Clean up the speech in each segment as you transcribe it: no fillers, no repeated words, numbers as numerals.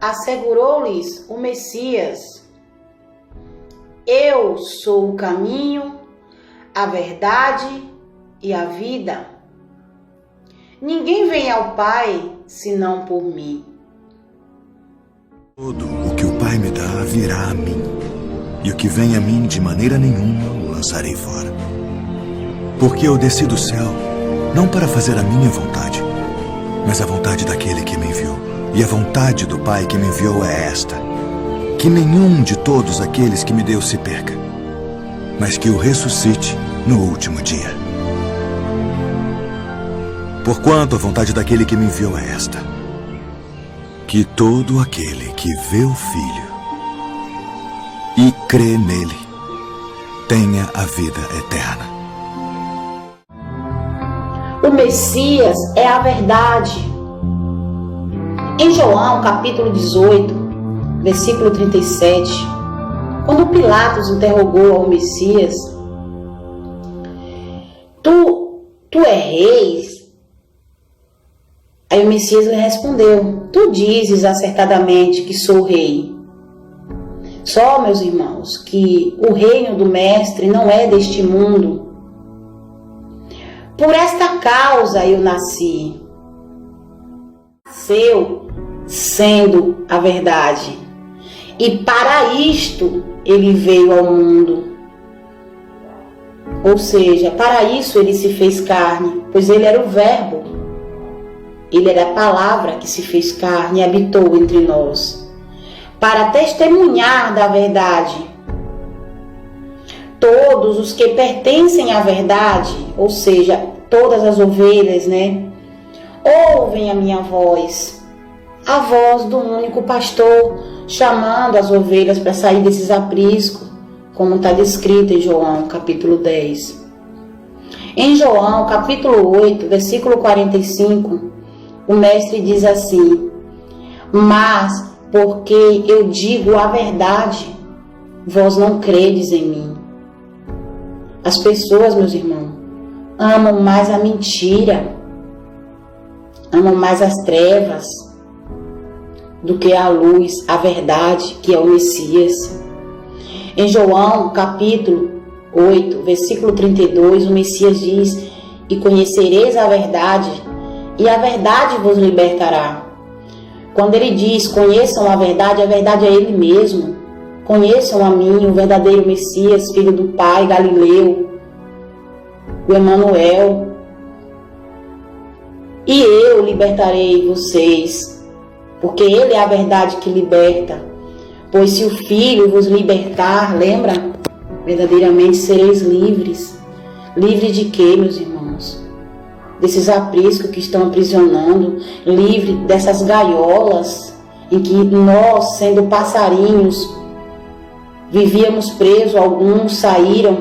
assegurou-lhes o Messias: eu sou o caminho, a verdade e a vida. Ninguém vem ao Pai senão por mim. Tudo o que o Pai me dá virá a mim, e o que vem a mim de maneira nenhuma o lançarei fora. Porque eu desci do céu, não para fazer a minha vontade, mas a vontade daquele que me enviou. E a vontade do Pai que me enviou é esta: que nenhum de todos aqueles que me deu se perca, mas que o ressuscite no último dia. Porquanto a vontade daquele que me enviou é esta: que todo aquele que vê o Filho e crê nele tenha a vida eterna. O Messias é a verdade. Em João, capítulo 18, versículo 37, quando Pilatos interrogou ao Messias: Tu é rei? Aí o Messias lhe respondeu: tu dizes acertadamente que sou rei. Só, meus irmãos, que o reino do Mestre não é deste mundo. Por esta causa eu nasci. Nasceu sendo a verdade. E para isto ele veio ao mundo. Ou seja, para isso ele se fez carne, pois ele era o Verbo. Ele era a palavra que se fez carne e habitou entre nós, para testemunhar da verdade. Todos os que pertencem à verdade, ou seja, todas as ovelhas, ouvem a minha voz, a voz do único pastor, chamando as ovelhas para sair desses apriscos, como está descrito em João, capítulo 10. Em João, capítulo 8, versículo 45, o Mestre diz assim: mas porque eu digo a verdade, vós não credes em mim. As pessoas, meus irmãos, amam mais a mentira, amam mais as trevas do que a luz, a verdade, que é o Messias. Em João, capítulo 8, versículo 32, o Messias diz: e conhecereis a verdade, e a verdade vos libertará. Quando ele diz: conheçam a verdade é ele mesmo. Conheçam a mim, o verdadeiro Messias, filho do Pai, Galileu, o Emanuel. E eu libertarei vocês, porque ele é a verdade que liberta. Pois se o Filho vos libertar, lembra? Verdadeiramente sereis livres. Livre de quê, meus irmãos? Desses apriscos que estão aprisionando, livre dessas gaiolas em que nós, sendo passarinhos, vivíamos presos. Alguns saíram,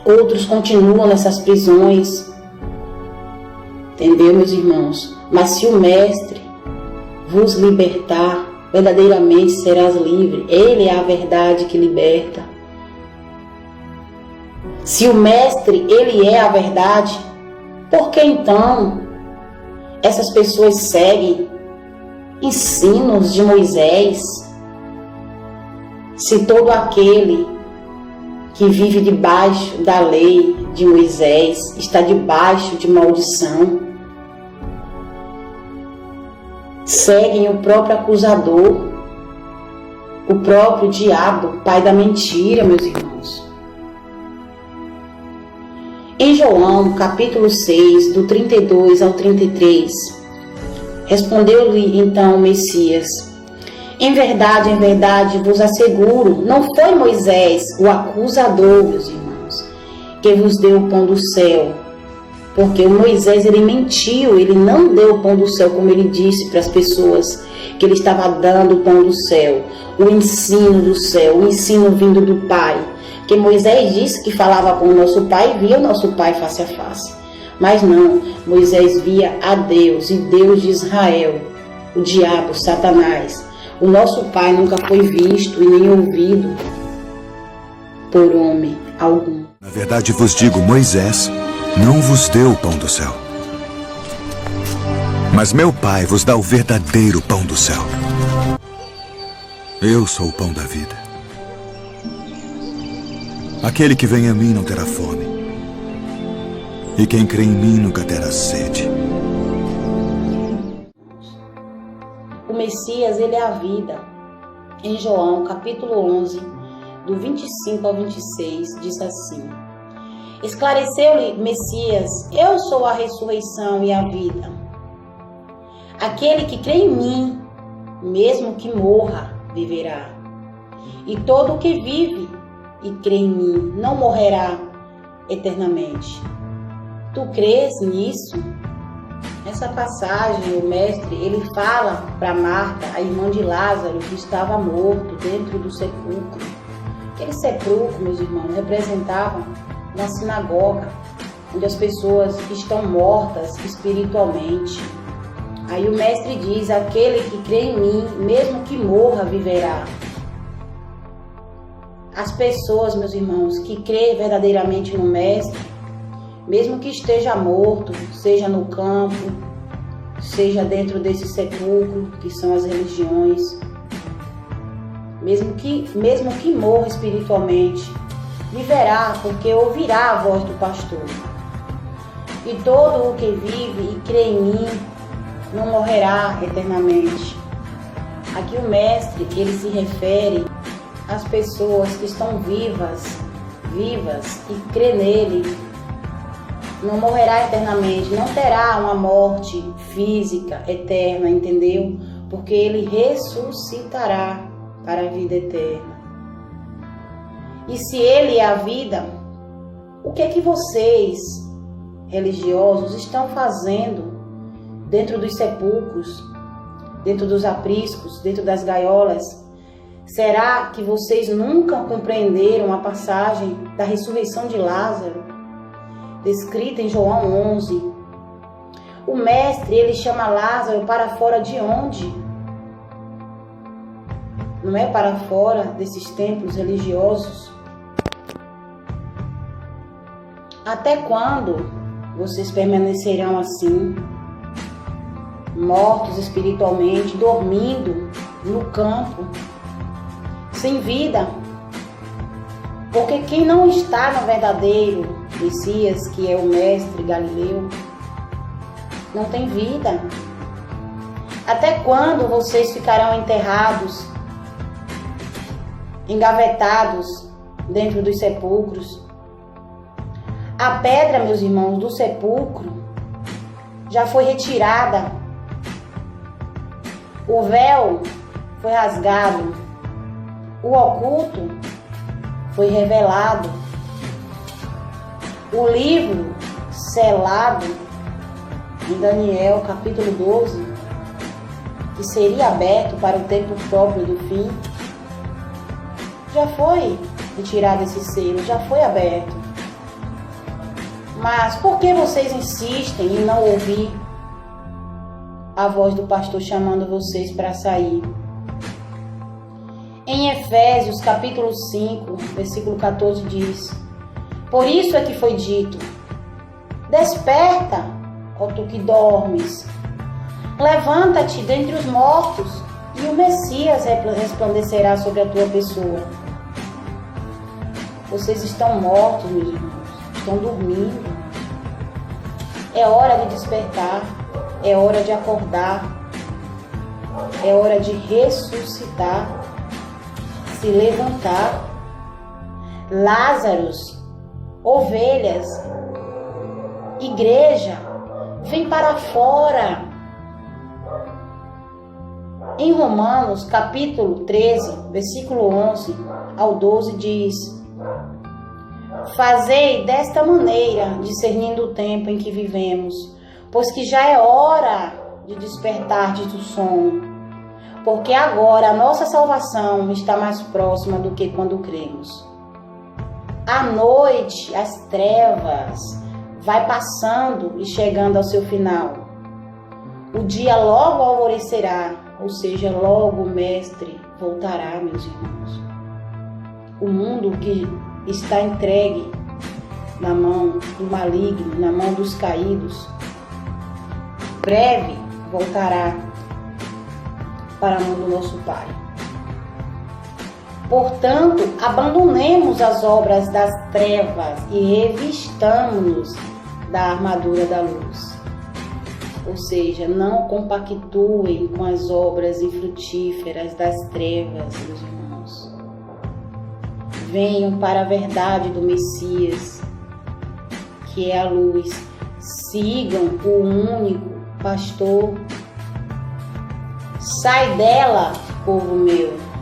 outros continuam nessas prisões. Entendeu, meus irmãos? Mas se o Mestre vos libertar, verdadeiramente serás livre. Ele é a verdade que liberta. Se o Mestre, ele é a verdade, por que então essas pessoas seguem ensinos de Moisés? Se todo aquele que vive debaixo da lei de Moisés está debaixo de maldição, seguem o próprio acusador, o próprio diabo, pai da mentira, meus irmãos. Em João, capítulo 6, do 32 ao 33, respondeu-lhe então o Messias: em verdade vos asseguro, não foi Moisés o acusador, meus irmãos, que vos deu o pão do céu. Porque o Moisés, ele mentiu, ele não deu o pão do céu, como ele disse para as pessoas que ele estava dando o pão do céu, o ensino do céu, o ensino vindo do Pai. Que Moisés disse que falava com o nosso Pai e via o nosso Pai face a face. Mas não, Moisés via a Deus, e Deus de Israel, o diabo, Satanás. O nosso Pai nunca foi visto e nem ouvido por homem algum. Na verdade vos digo, Moisés não vos deu o pão do céu. Mas meu Pai vos dá o verdadeiro pão do céu. Eu sou o pão da vida. Aquele que vem a mim não terá fome, e quem crê em mim nunca terá sede. O Messias, ele é a vida. Em João, capítulo 11, do 25 ao 26, diz assim: Esclareceu-lhe Messias: eu sou a ressurreição e a vida. Aquele que crê em mim, mesmo que morra, viverá. E todo o que vive e crê em mim não morrerá eternamente. Tu crês nisso? Nessa passagem, o mestre, ele fala para Marta, a irmã de Lázaro, que estava morto dentro do sepulcro. Aquele sepulcro, meus irmãos, representava uma sinagoga, onde as pessoas estão mortas espiritualmente. Aí o mestre diz: aquele que crê em mim, mesmo que morra, viverá. As pessoas, meus irmãos, que crêem verdadeiramente no mestre, mesmo que esteja morto, seja no campo, seja dentro desse sepulcro, que são as religiões, mesmo que morra espiritualmente, viverá, porque ouvirá a voz do pastor. E todo o que vive e crê em mim não morrerá eternamente. Aqui o mestre, ele se refere às pessoas que estão vivas e crê nele. Não morrerá eternamente, não terá uma morte física eterna, entendeu? Porque ele ressuscitará para a vida eterna. E se ele é a vida, o que é que vocês, religiosos, estão fazendo dentro dos sepulcros, dentro dos apriscos, dentro das gaiolas? Será que vocês nunca compreenderam a passagem da ressurreição de Lázaro, descrita em João 11? O mestre, ele chama Lázaro para fora de onde? Não é para fora desses templos religiosos? Até quando vocês permanecerão assim, mortos espiritualmente, dormindo no campo, sem vida? Porque quem não está no verdadeiro Messias, que é o mestre Galileu, não tem vida. Até quando vocês ficarão enterrados, engavetados dentro dos sepulcros? A pedra, meus irmãos, do sepulcro já foi retirada. O véu foi rasgado. O oculto foi revelado. O livro selado em Daniel, capítulo 12, que seria aberto para o tempo próprio do fim, já foi retirado esse selo, já foi aberto. Mas por que vocês insistem em não ouvir a voz do pastor chamando vocês para sair? Em Efésios capítulo 5, versículo 14 diz: por isso é que foi dito: desperta, ó tu que dormes, levanta-te dentre os mortos, e o Messias resplandecerá sobre a tua pessoa. Vocês estão mortos, meus irmãos, estão dormindo. É hora de despertar, é hora de acordar, é hora de ressuscitar, se levantar. Lázaros, ovelhas, igreja, vem para fora. Em Romanos, capítulo 13, versículo 11 ao 12 diz: fazei desta maneira, discernindo o tempo em que vivemos, pois que já é hora de despertardes do sono, porque agora a nossa salvação está mais próxima do que quando cremos. A noite, as trevas, vai passando e chegando ao seu final. O dia logo alvorecerá, ou seja, logo o Mestre voltará, meus irmãos. O mundo que está entregue na mão do maligno, na mão dos caídos, breve voltará para a mão do nosso Pai. Portanto, abandonemos as obras das trevas e revistamo-nos da armadura da luz. Ou seja, não compactuem com as obras infrutíferas das trevas, meus irmãos. Venham para a verdade do Messias, que é a luz. Sigam o único pastor. Sai dela, povo meu.